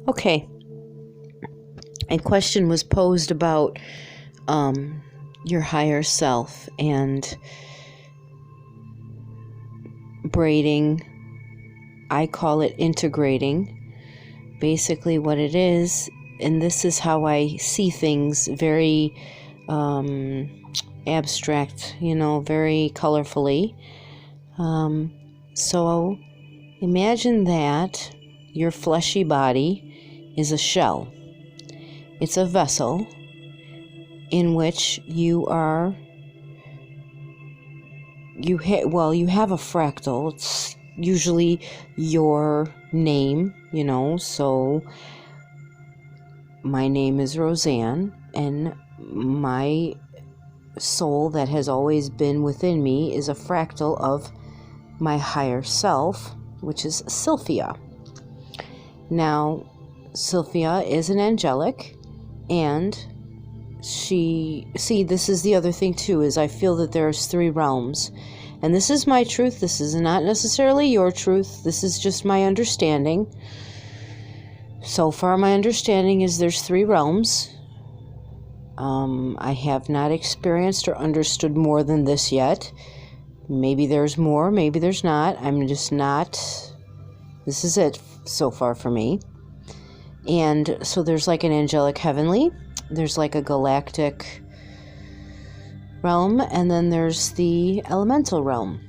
Okay. A question was posed about your higher self and braiding. I call it integrating. Basically what it is, and this is how I see things, very abstract, very colorfully. So imagine that your fleshy body is a shell. It's a vessel in which you have a fractal. It's usually your name, so my name is Roseanne, and my soul that has always been within me is a fractal of my higher self, which is Sylphia. Now, Sylphia is an angelic, and this is the other thing too, is I feel that there's 3 realms, and this is my truth. This is not necessarily your truth. This is just my understanding. So far, my understanding is there's 3 realms. I have not experienced or understood more than this yet. Maybe there's more, maybe there's not. I'm just not. This is it so far for me. And so there's like an angelic heavenly, there's like a galactic realm, and then there's the elemental realm.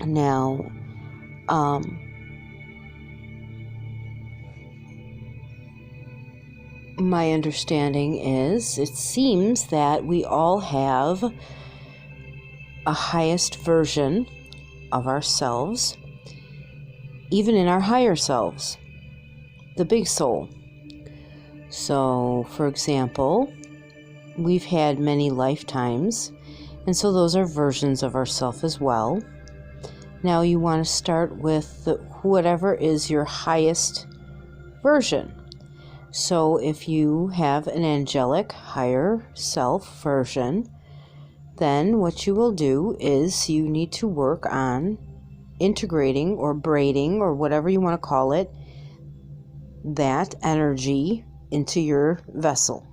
Now, my understanding is, it seems that we all have a highest version of ourselves, even in our higher selves, the big soul. So, for example, we've had many lifetimes, and so those are versions of ourselves as well. Now you want to start with whatever is your highest version. So if you have an angelic higher self version, then what you will do is you need to work on integrating or braiding or whatever you want to call it, that energy into your vessel.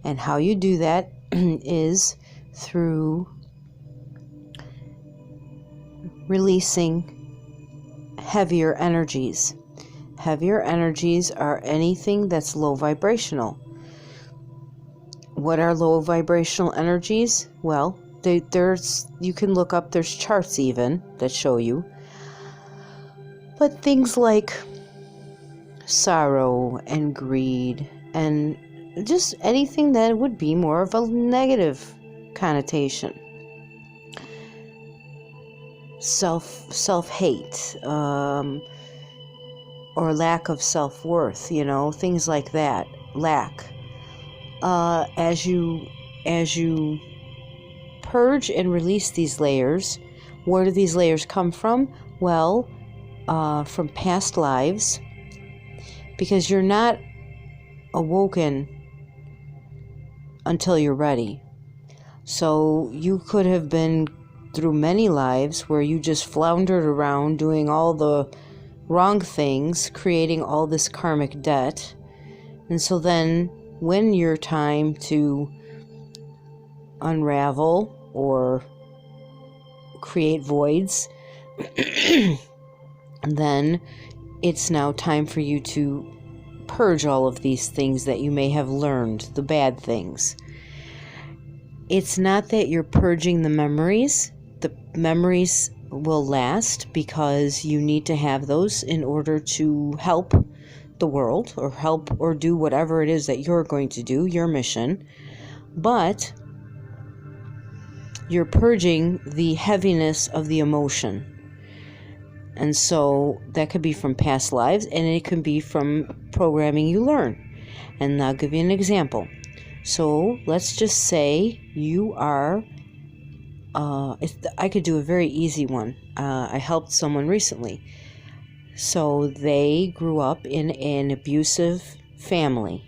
And how you do that is through releasing heavier energies. Heavier energies are anything that's low vibrational. What are low vibrational energies? Well, you can look up, there's charts even that show you. But things like sorrow and greed and just anything that would be more of a negative connotation. Self-hate, or lack of self-worth, things like that. Lack. As you purge and release these layers, where do these layers come from? Well, from past lives, because you're not awoken until you're ready. So you could have been through many lives where you just floundered around doing all the wrong things, creating all this karmic debt. And so then when your time to unravel or create voids, then it's now time for you to purge all of these things that you may have learned, the bad things. It's not that you're purging the memories. The memories will last because you need to have those in order to help the world or help or do whatever it is that you're going to do, your mission. But you're purging the heaviness of the emotion. And so that could be from past lives, and it can be from programming you learn. And I'll give you an example. So let's just say you are, I could do a very easy one. I helped someone recently. So they grew up in an abusive family,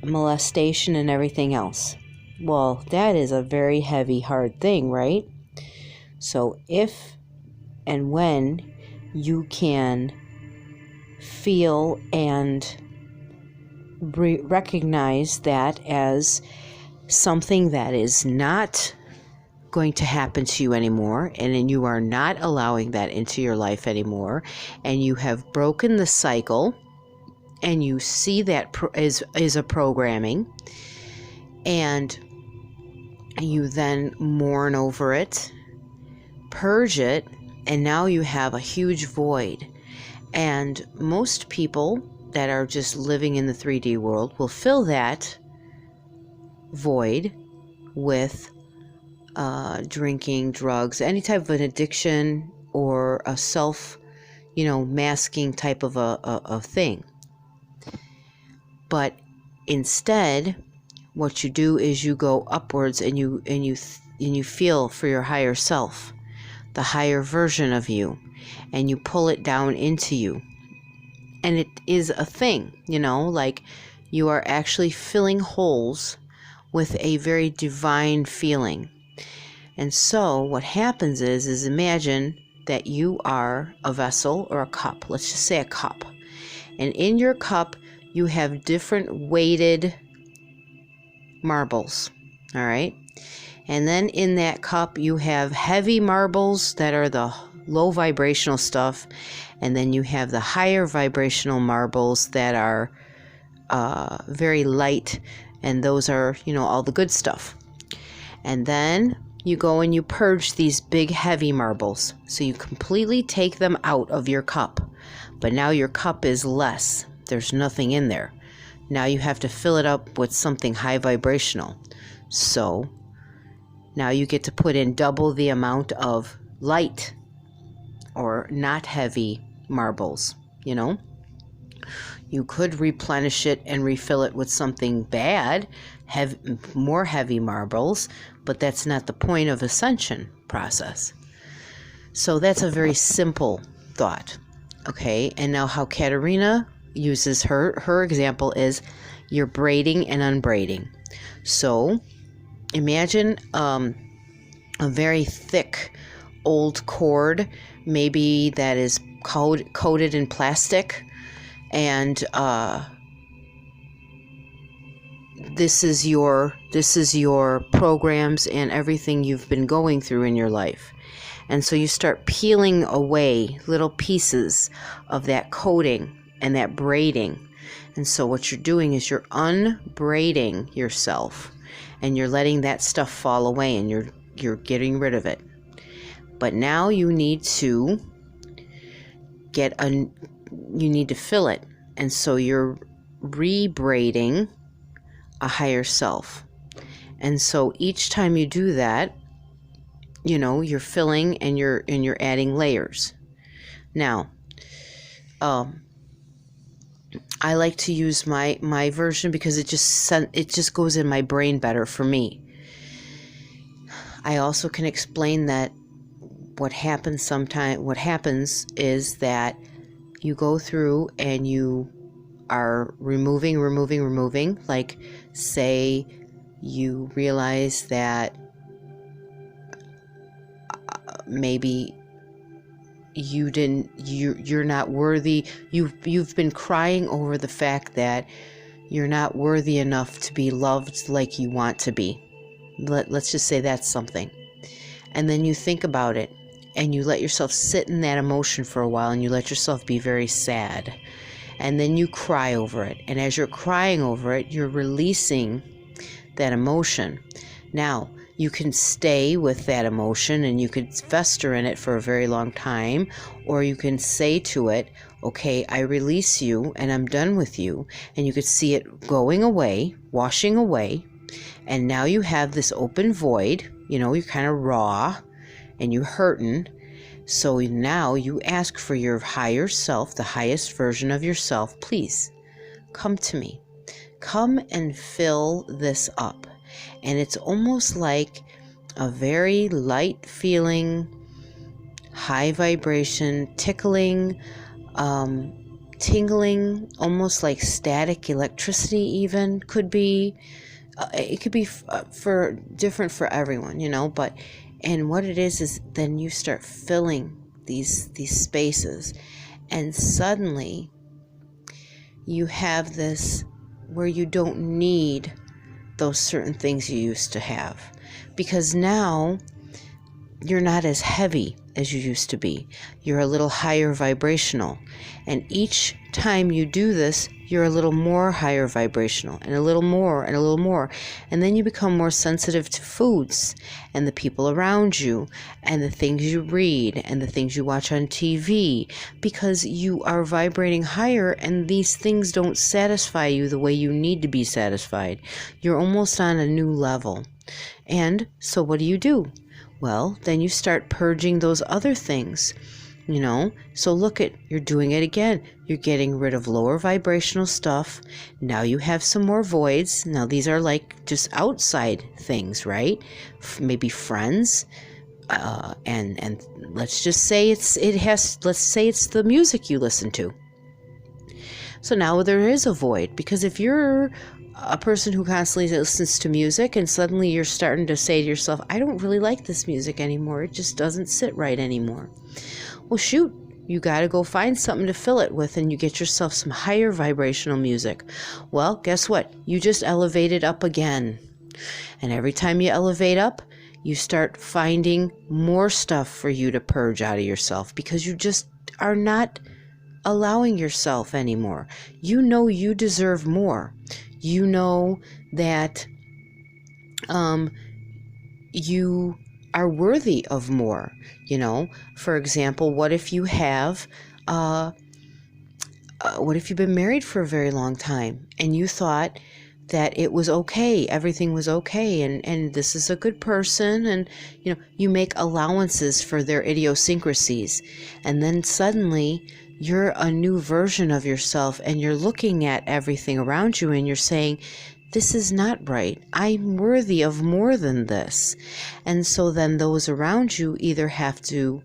molestation and everything else. Well, that is a very heavy, hard thing, right? So if and when you can feel and recognize that as something that is not going to happen to you anymore, and then you are not allowing that into your life anymore, and you have broken the cycle, and you see that is a programming, and you then mourn over it, purge it, and now you have a huge void. And most people that are just living in the 3D world will fill that void with drinking, drugs, any type of an addiction, or a self, masking type of a thing. But instead, what you do is you go upwards, and you feel for your higher self, the higher version of you, and you pull it down into you. And it is a thing, like you are actually filling holes with a very divine feeling. And so what happens is imagine that you are a vessel or a cup. Let's just say a cup. And in your cup, you have different weighted marbles. All right. And then in that cup, you have heavy marbles that are the low vibrational stuff. And then you have the higher vibrational marbles that are very light. And those are, all the good stuff. And then you go and you purge these big heavy marbles. So you completely take them out of your cup. But now your cup is less. There's nothing in there. Now you have to fill it up with something high vibrational. So now you get to put in double the amount of light or not heavy marbles, You could replenish it and refill it with something bad, more heavy marbles, but that's not the point of ascension process. So that's a very simple thought. Okay, and now how Katerina uses her example is you're braiding and unbraiding. So imagine a very thick old cord, maybe that is coated in plastic, and this is your programs and everything you've been going through in your life. And so you start peeling away little pieces of that coating and that braiding. And so what you're doing is you're unbraiding yourself, and you're letting that stuff fall away, and you're getting rid of it. But now you need to you need to fill it. And so you're rebraiding a higher self. And so each time you do that, you're filling and you're adding layers. Now, I like to use my version because it just goes in my brain better for me. I also can explain that what happens is that you go through and you are removing, like say you realize that maybe you're not worthy. You've been crying over the fact that you're not worthy enough to be loved like you want to be. Let's just say that's something. And then you think about it, and you let yourself sit in that emotion for a while, and you let yourself be very sad. And then you cry over it. And as you're crying over it, you're releasing that emotion. Now, you can stay with that emotion and you could fester in it for a very long time, or you can say to it, okay, I release you and I'm done with you. And you could see it going away, washing away. And now you have this open void, you're kind of raw and you're hurting. So now you ask for your higher self, the highest version of yourself, please come to me. Come and fill this up. And it's almost like a very light feeling, high vibration, tickling, tingling, almost like static electricity even could be. It could be for different for everyone, but and what it is then you start filling these spaces, and suddenly you have this where you don't need those certain things you used to have, because now you're not as heavy as you used to be. You're a little higher vibrational. And each time you do this, you're a little more higher vibrational, and a little more and a little more. And then you become more sensitive to foods and the people around you and the things you read and the things you watch on TV, because you are vibrating higher and these things don't satisfy you the way you need to be satisfied. You're almost on a new level. And so what do? Well, then you start purging those other things, So look you're doing it again. You're getting rid of lower vibrational stuff. Now you have some more voids. Now these are like just outside things, right? Maybe friends. And let's just say let's say it's the music you listen to. So now there is a void, because if you're a person who constantly listens to music and suddenly you're starting to say to yourself, I don't really like this music anymore. It just doesn't sit right anymore. Well, shoot, you got to go find something to fill it with, and you get yourself some higher vibrational music. Well, guess what? You just elevated up again. And every time you elevate up, you start finding more stuff for you to purge out of yourself, because you just are not allowing yourself anymore. You know you deserve more. You know that you are worthy of more. For example, what if you have what if you've been married for a very long time and you thought that it was okay, everything was okay, and this is a good person, and you make allowances for their idiosyncrasies, and then suddenly you're a new version of yourself, and you're looking at everything around you and you're saying, this is not right. I'm worthy of more than this. And so then those around you either have to,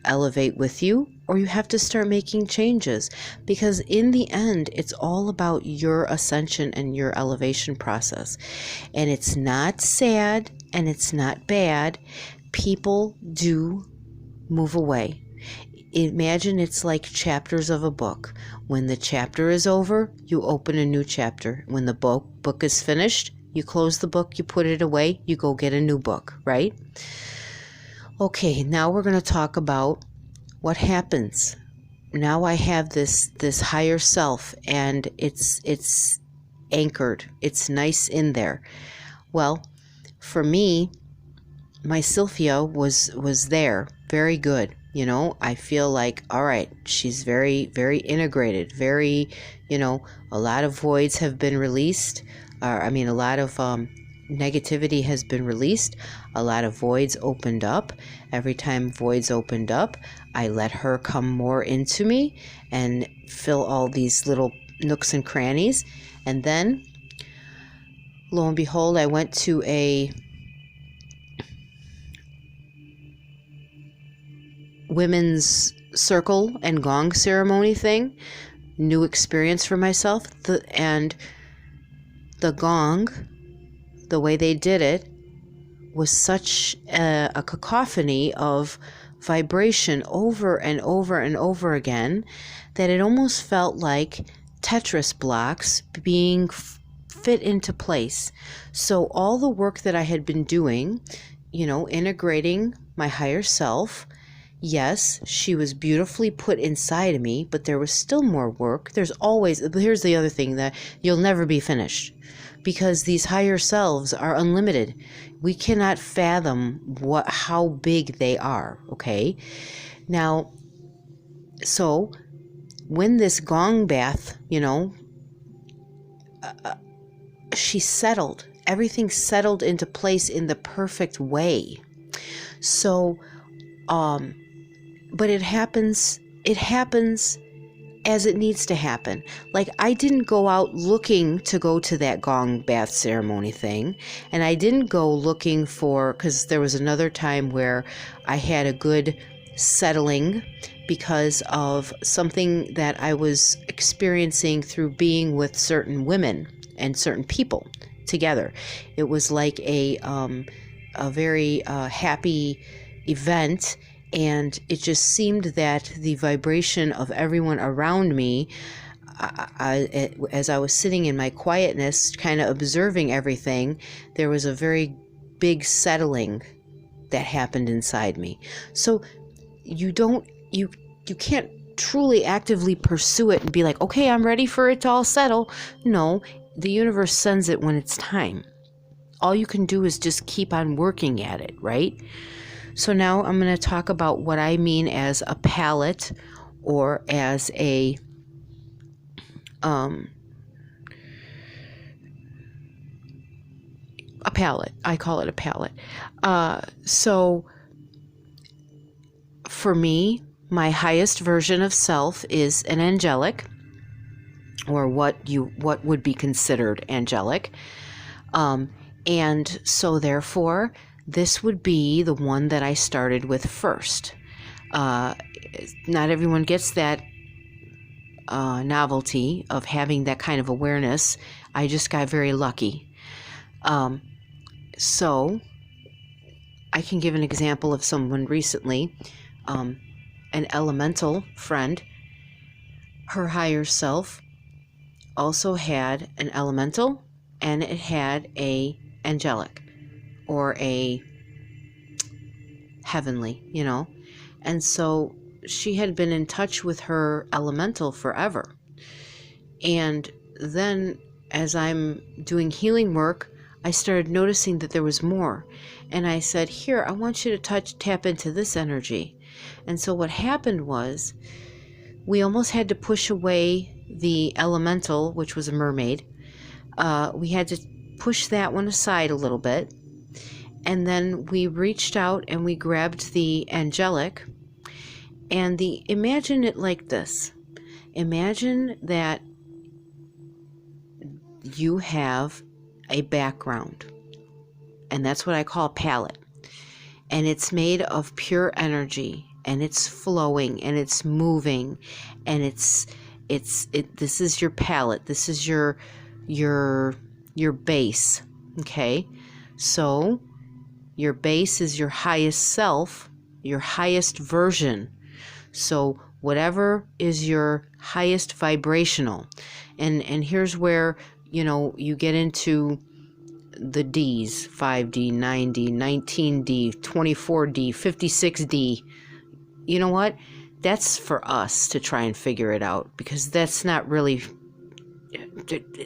elevate with you, or you have to start making changes, because in the end, it's all about your ascension and your elevation process. And it's not sad and it's not bad. People do move away. Imagine it's like chapters of a book. When the chapter is over, you open a new chapter. When the book is finished, you close the book, you put it away, you go get a new book, right? Okay, now we're going to talk about what happens. Now I have this higher self, and it's anchored. It's nice in there. Well, for me, my Sylphia was there, very good. I feel like, all right, she's very, very integrated, very, a lot of voids have been released. A lot of negativity has been released. A lot of voids opened up. Every time voids opened up, I let her come more into me and fill all these little nooks and crannies. And then, lo and behold, I went to a women's circle and gong ceremony thing. New experience for myself. And the gong, the way they did it, was such a cacophony of vibration over and over and over again that it almost felt like Tetris blocks being fit into place. So all the work that I had been doing, integrating my higher self, yes, she was beautifully put inside of me, but there was still more work. Here's the other thing, that you'll never be finished, because these higher selves are unlimited. We cannot fathom how big they are, okay? Now, so when this gong bath, she settled. Everything settled into place in the perfect way. So, but it happens as it needs to happen. Like, I didn't go out looking to go to that gong bath ceremony thing, and I didn't go looking because there was another time where I had a good settling because of something that I was experiencing through being with certain women and certain people together. It was like a very happy event, and it just seemed that the vibration of everyone around me, as I was sitting in my quietness, kind of observing everything, there was a very big settling that happened inside me. So you can't truly actively pursue it and be like, okay, I'm ready for it to all settle. No, the universe sends it when it's time. All you can do is just keep on working at it, right? So now I'm going to talk about what I mean as a palette, or as a palette. I call it a palette. So for me, my highest version of self is an angelic, or what would be considered angelic. And so therefore, this would be the one that I started with first. Not everyone gets that novelty of having that kind of awareness. I just got very lucky. So I can give an example of someone recently, an elemental friend. Her higher self also had an elemental, and it had a angelic, or a heavenly, and so she had been in touch with her elemental forever. And then as I'm doing healing work, I started noticing that there was more. And I said, here, I want you to tap into this energy. And so what happened was, we almost had to push away the elemental, which was a mermaid. We had to push that one aside a little bit. And then we reached out and we grabbed the angelic. And imagine it like this. Imagine that you have a background, and that's what I call a palette, and it's made of pure energy, and it's flowing, and it's moving, and this is your palette. This is your base. Okay, so your base is your highest self, your highest version. So whatever is your highest vibrational, and here's where you get into the Ds: 5D, 9D, 19D, 24D, 56D. You know what? That's for us to try and figure it out, because that's not really,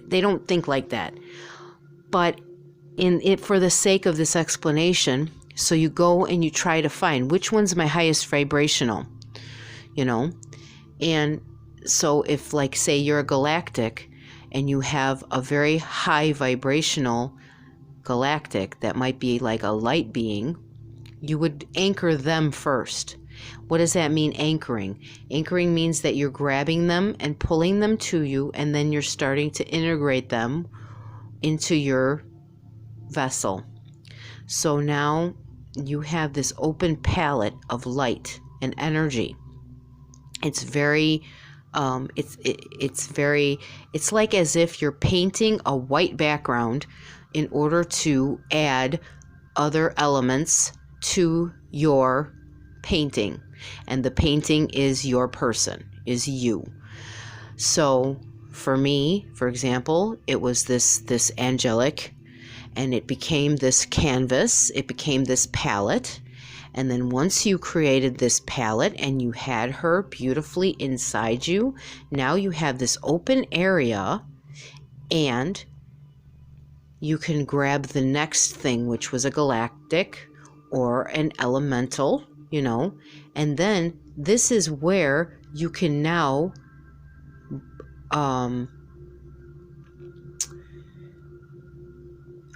they don't think like that. But for the sake of this explanation, so you go and you try to find which one's my highest vibrational, and so if, like, say you're a galactic and you have a very high vibrational galactic that might be like a light being, you would anchor them first. What does that mean, anchoring? Anchoring means that you're grabbing them and pulling them to you, and then you're starting to integrate them into your vessel. So now you have this open palette of light and energy. It's very it's like as if you're painting a white background in order to add other elements to your painting. And the painting is your person, is you. So for me, for example, it was this angelic, and it became this canvas, it became this palette. And then once you created this palette and you had her beautifully inside you, now you have this open area, and you can grab the next thing, which was a galactic or an elemental, and then this is where you can now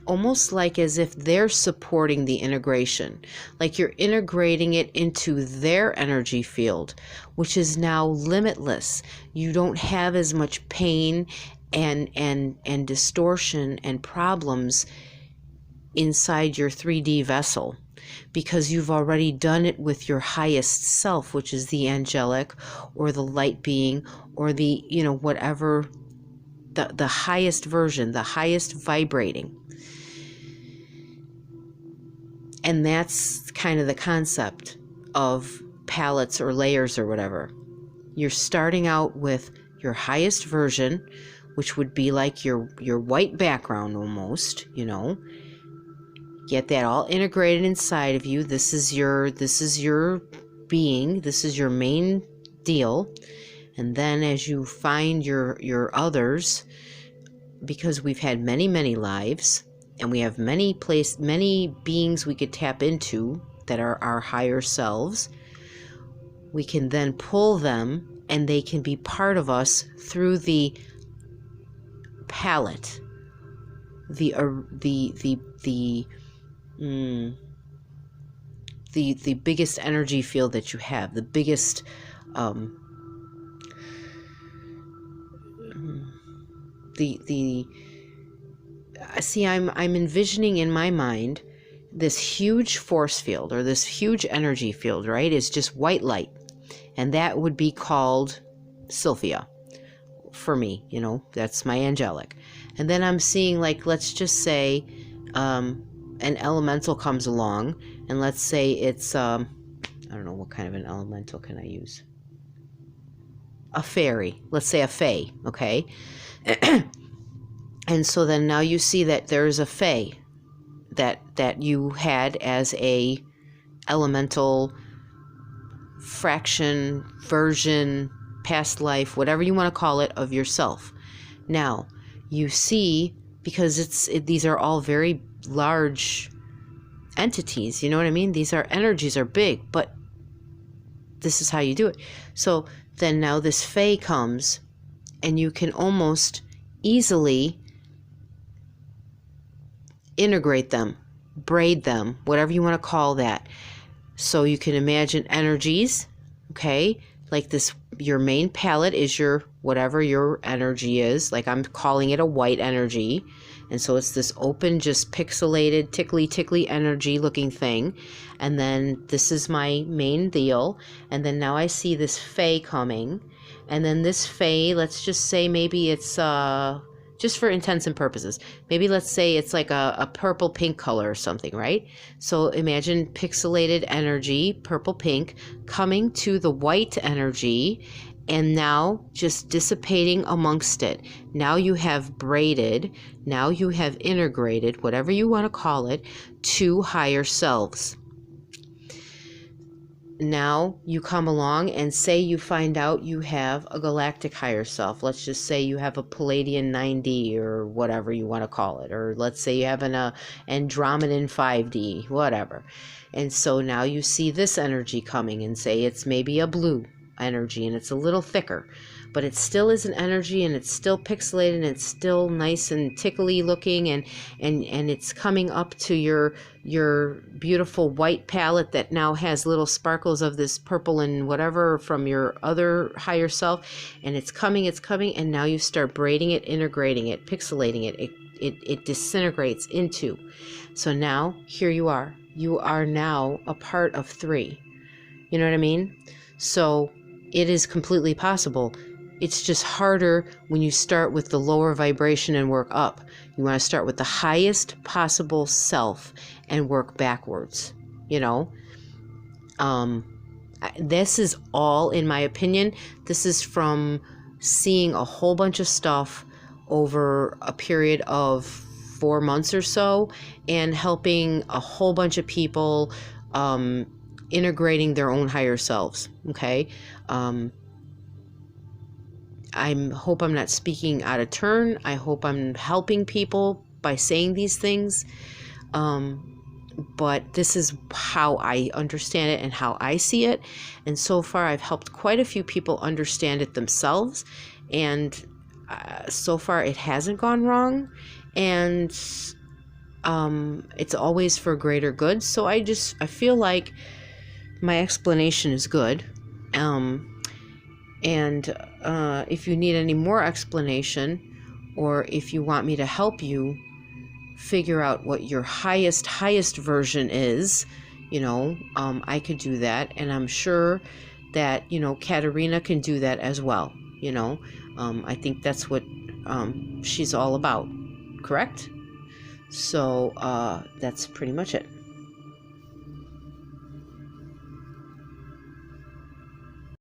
almost like as if they're supporting the integration, like you're integrating it into their energy field, which is now limitless. You don't have as much pain and distortion and problems inside your 3D vessel, because you've already done it with your highest self, which is the angelic or the light being, or the whatever, the highest version, the highest vibrating. And that's kind of the concept of palettes or layers or whatever. You're starting out with your highest version, which would be like your white background almost, you know. Get that all integrated inside of you. This is your being. This is your main deal. And then as you find your others, because we've had many lives, and we have many beings we could tap into that are our higher selves, we can then pull them, and they can be part of us through the palette, the biggest energy field that you have, the biggest see, I'm envisioning in my mind this huge force field, or this huge energy field, right? It's just white light, and that would be called Sylphia for me, you know. That's my angelic. And then I'm seeing, like, let's just say an elemental comes along, and let's say it's I don't know, what kind of an elemental can I use? A fairy. Let's say a fae, okay? And so then now you see that there's a fae that you had as a elemental fraction, version, past life, whatever you want to call it, of yourself. Now, you see, because these are all very large entities, you know what I mean? These are energies are big, but this is how you do it. So then now this fae comes, and you can almost easily integrate them, braid them, whatever you want to call that. So you can imagine energies, okay? Like this, your main palette is your, whatever your energy is. Like I'm calling it a white energy. And so it's this open, just pixelated, tickly energy looking thing. And then this is my main deal. And then now I see this fae coming. And then this fae, let's just say maybe it's, just for intents and purposes, maybe let's say it's like a purple pink color or something, right? So imagine pixelated energy, purple pink, coming to the white energy, and now just dissipating amongst it. Now you have braided, now you have integrated, whatever you want to call it, two higher selves. Now you come along and say you find out you have a galactic higher self. Let's just say you have a Palladian 9D or whatever you want to call it. Or let's say you have an Andromedan 5D, whatever. And so now you see this energy coming, and say it's maybe a blue energy, and it's a little thicker. But it still is an energy, and it's still pixelated, and it's still nice and tickly looking, and it's coming up to your beautiful white palette that now has little sparkles of this purple and whatever from your other higher self, and it's coming, and now you start braiding it, integrating it, pixelating it. It disintegrates into. So now here you are. You are now a part of three. You know what I mean? So it is completely possible. It's just harder when you start with the lower vibration and work up. You want to start with the highest possible self and work backwards, you know? This is all, in my opinion, this is from seeing a whole bunch of stuff over a period of 4 months or so, and helping a whole bunch of people integrating their own higher selves, okay? I hope I'm not speaking out of turn. I hope I'm helping people by saying these things. But this is how I understand it and how I see it. And so far, I've helped quite a few people understand it themselves. And so far, it hasn't gone wrong. And it's always for greater good. So I feel like my explanation is good. And if you need any more explanation, or if you want me to help you figure out what your highest version is, you know, I could do that. And I'm sure that, you know, Katerina can do that as well. You know, I think that's what she's all about. Correct? So that's pretty much it.